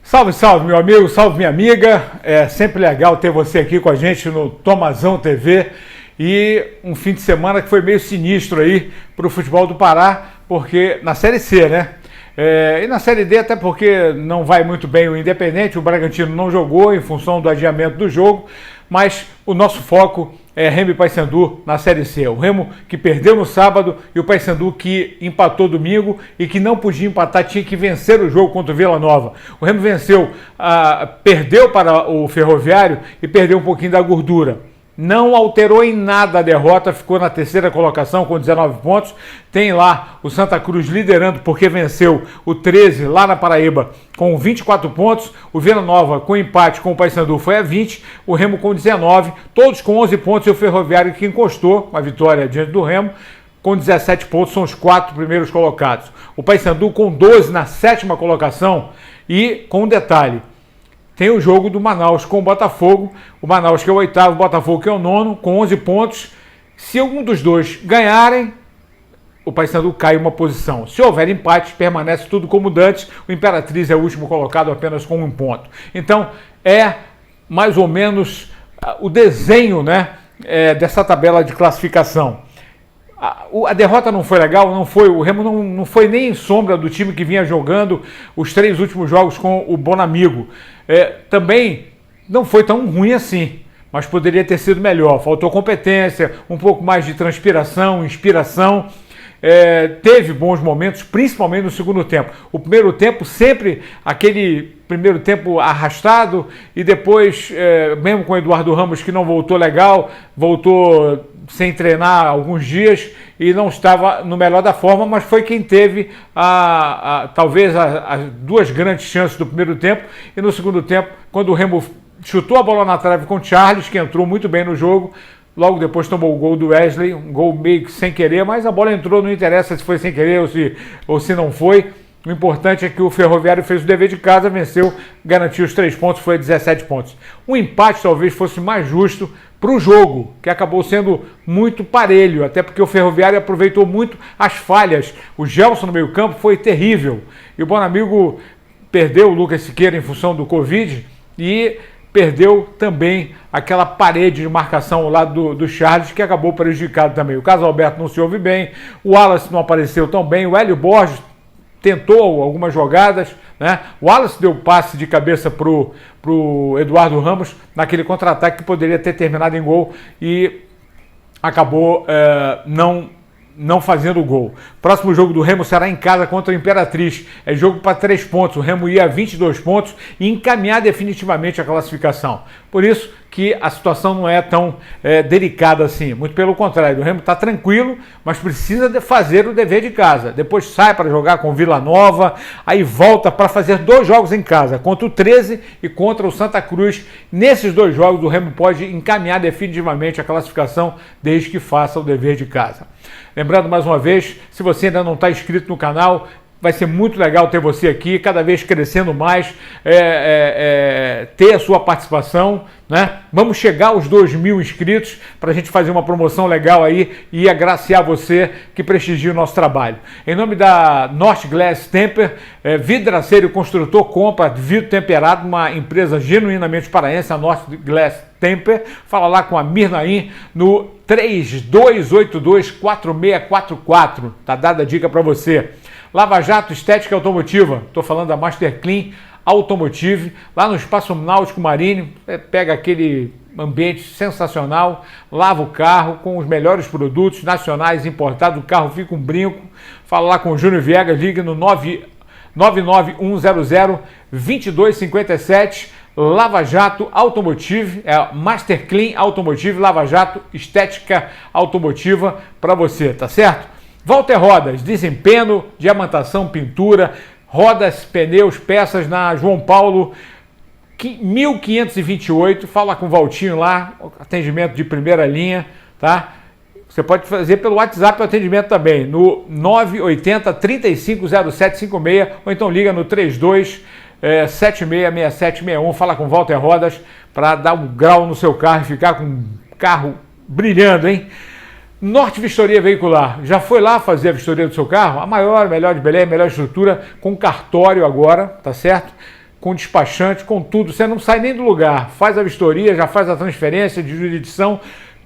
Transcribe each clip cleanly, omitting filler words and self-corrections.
Salve, salve, meu amigo, salve, minha amiga. É sempre legal ter você aqui com a gente no Tomazão TV. E um fim de semana que foi meio sinistro aí para o futebol do Pará, porque na Série C, né? E na Série D, até porque não vai muito bem o Independente, o Bragantino não jogou em função do adiamento do jogo, mas o nosso foco é Remo e Paysandu na Série C. O Remo que perdeu no sábado e o Paysandu que empatou domingo e que não podia empatar, tinha que vencer o jogo contra o Vila Nova. O Remo venceu, perdeu para o Ferroviário e perdeu um pouquinho da gordura. Não alterou em nada a derrota, ficou na terceira colocação com 19 pontos. Tem lá o Santa Cruz liderando porque venceu o 13 lá na Paraíba com 24 pontos. O Vila Nova com empate com o Paysandu foi a 20, o Remo com 19, todos com 11 pontos e o Ferroviário que encostou uma vitória diante do Remo com 17 pontos, são os 4 primeiros colocados. O Paysandu com 12 na sétima colocação e com um detalhe. Tem o jogo do Manaus com o Botafogo, o Manaus que é o oitavo, o Botafogo que é o nono, com 11 pontos. Se algum dos dois ganharem, o Paysandu cai uma posição. Se houver empate, permanece tudo como dantes, o Imperatriz é o último colocado apenas com 1 ponto. Então, é mais ou menos o desenho, né, dessa tabela de classificação. A derrota não foi legal, não foi, o Remo não foi nem em sombra do time que vinha jogando os 3 últimos jogos com o Bonamigo. Também não foi tão ruim assim, mas poderia ter sido melhor. Faltou competência, um pouco mais de transpiração, inspiração. Teve bons momentos, principalmente no segundo tempo. O primeiro tempo sempre aquele primeiro tempo arrastado e depois, mesmo com o Eduardo Ramos que não voltou legal, voltou sem treinar alguns dias e não estava no melhor da forma, mas foi quem teve talvez as 2 grandes chances do primeiro tempo. E no segundo tempo, quando o Remo chutou a bola na trave com o Charles, que entrou muito bem no jogo, logo depois tomou o gol do Wesley, um gol meio que sem querer, mas a bola entrou, não interessa se foi sem querer ou se não foi. O importante é que o Ferroviário fez o dever de casa, venceu, garantiu os 3 pontos, foi 17 pontos. Um empate talvez fosse mais justo para o jogo, que acabou sendo muito parelho, até porque o Ferroviário aproveitou muito as falhas. O Gelson no meio-campo foi terrível. E o Bonamigo perdeu o Lucas Siqueira em função do Covid e perdeu também aquela parede de marcação ao lado do Charles, que acabou prejudicado também. O Carlos Alberto não se ouve bem, o Wallace não apareceu tão bem, o Hélio Borges tentou algumas jogadas, né? O Wallace deu passe de cabeça pro Eduardo Ramos naquele contra-ataque que poderia ter terminado em gol e acabou não fazendo o gol. Próximo jogo do Remo será em casa contra o Imperatriz. É jogo para 3 pontos. O Remo ia a 22 pontos e encaminhar definitivamente a classificação. Por isso que a situação não é tão delicada assim. Muito pelo contrário, o Remo está tranquilo, mas precisa fazer o dever de casa. Depois sai para jogar com o Vila Nova, aí volta para fazer 2 jogos em casa, contra o 13 e contra o Santa Cruz. Nesses 2 jogos o Remo pode encaminhar definitivamente a classificação desde que faça o dever de casa. Lembrando mais uma vez, se você ainda não está inscrito no canal, vai ser muito legal ter você aqui, cada vez crescendo mais, ter a sua participação, né? Vamos chegar aos 2.000 inscritos para a gente fazer uma promoção legal aí e agraciar você que prestigia o nosso trabalho. Em nome da North Glass Temper, vidraceiro e construtor, compra vidro temperado, uma empresa genuinamente paraense, a North Glass Temper. Fala lá com a Mirnaim no 3282-4644. Tá dada a dica para você. Lava Jato Estética Automotiva, estou falando da Master Clean Automotive, lá no Espaço Náutico Marinho, pega aquele ambiente sensacional, lava o carro com os melhores produtos nacionais importados, o carro fica um brinco. Fala lá com o Júnior Viegas, liga no 99100-2257, Lava Jato Automotive, Master Clean Automotive, Lava Jato Estética Automotiva para você, tá certo? Walter Rodas, desempenho, diamantação, pintura, rodas, pneus, peças na João Paulo 1528, fala com o Valtinho lá, atendimento de primeira linha, tá? Você pode fazer pelo WhatsApp o atendimento também, no 980 350756, ou então liga no 32 766761. Fala com Walter Rodas para dar um grau no seu carro e ficar com um carro brilhando, hein? Norte Vistoria Veicular, já foi lá fazer a vistoria do seu carro? A maior, melhor de Belém, melhor estrutura, com cartório agora, tá certo? Com despachante, com tudo, você não sai nem do lugar, faz a vistoria, já faz a transferência de jurisdição,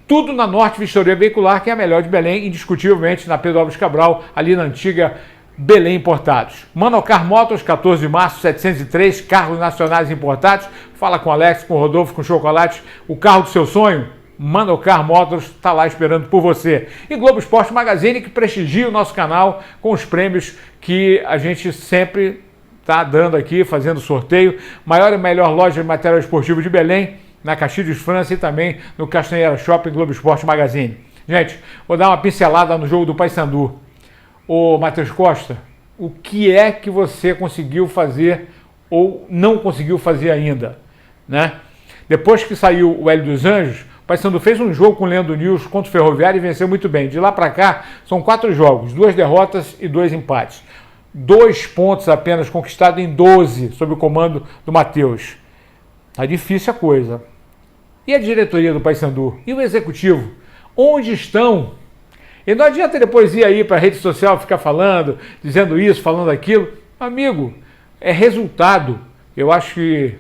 tudo na Norte Vistoria Veicular, que é a melhor de Belém, indiscutivelmente, na Pedro Álvares Cabral, ali na antiga Belém Importados. Manocar Motors, 14 de março, 703, carros nacionais importados. Fala com Alex, com Rodolfo, com Chocolate, o carro do seu sonho. Manocar Motors está lá esperando por você. E Globo Esporte Magazine, que prestigia o nosso canal com os prêmios que a gente sempre está dando aqui, fazendo sorteio. Maior e melhor loja de material esportivo de Belém, na Castilhos França e também no Castanheira Shopping Globo Esporte Magazine. Gente, vou dar uma pincelada no jogo do Paysandu. Ô Matheus Costa, o que é que você conseguiu fazer ou não conseguiu fazer ainda, né? Depois que saiu o Hélio dos Anjos, o Paysandu fez um jogo com o Leandro Nils contra o Ferroviário e venceu muito bem. De lá para cá, são 4 jogos, 2 derrotas e 2 empates. 2 pontos apenas conquistados em 12, sob o comando do Matheus. Tá difícil a coisa. E a diretoria do Paysandu? E o executivo? Onde estão? E não adianta depois ir aí para a rede social ficar falando, dizendo isso, falando aquilo. Amigo, é resultado. Eu acho que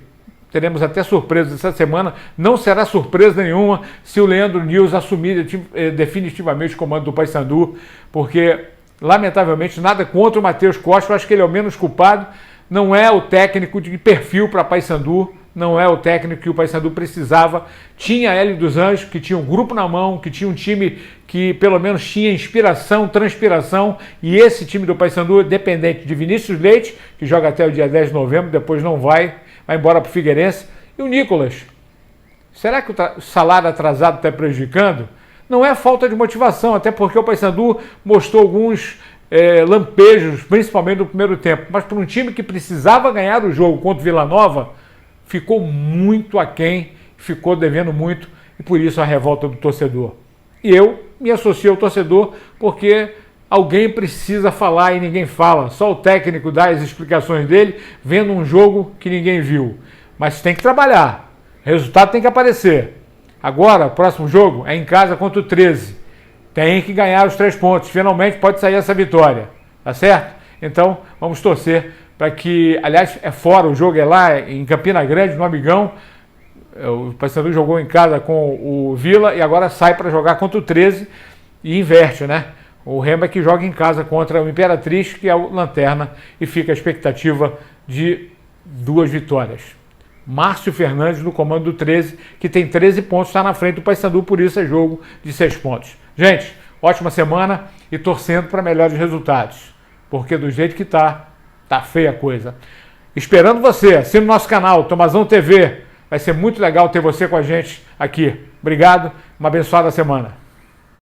teremos até surpresas essa semana. Não será surpresa nenhuma se o Leandro Nils assumir definitivamente o comando do Paysandu, porque, lamentavelmente, nada contra o Matheus Costa. Eu acho que ele é o menos culpado. Não é o técnico de perfil para Paysandu. Não é o técnico que o Paysandu precisava. Tinha Hélio dos Anjos, que tinha um grupo na mão, que tinha um time que pelo menos tinha inspiração, transpiração, e esse time do Paysandu é dependente de Vinícius Leite, que joga até o dia 10 de novembro, depois não vai embora para o Figueirense, e o Nicolas. Será que o salário atrasado está prejudicando? Não é falta de motivação, até porque o Paysandu mostrou alguns lampejos, principalmente no primeiro tempo, mas para um time que precisava ganhar o jogo contra o Vila Nova, ficou muito aquém, ficou devendo muito, e por isso a revolta do torcedor. E eu me associei ao torcedor porque alguém precisa falar e ninguém fala. Só o técnico dá as explicações dele, vendo um jogo que ninguém viu. Mas tem que trabalhar, resultado tem que aparecer. Agora, o próximo jogo é em casa contra o 13. Tem que ganhar os 3 pontos, finalmente pode sair essa vitória, tá certo? Então, vamos torcer para que, aliás, é fora, o jogo é lá em Campina Grande, no Amigão. O Paysandu jogou em casa com o Vila e agora sai para jogar contra o 13 e inverte, né? O Remo é que joga em casa contra o Imperatriz, que é o Lanterna, e fica a expectativa de 2 vitórias. Márcio Fernandes no comando do 13, que tem 13 pontos, está na frente do Paysandu, por isso é jogo de 6 pontos. Gente, ótima semana e torcendo para melhores resultados, porque do jeito que tá feia a coisa. Esperando você, assina o nosso canal, Tomazão TV. Vai ser muito legal ter você com a gente aqui. Obrigado, uma abençoada semana.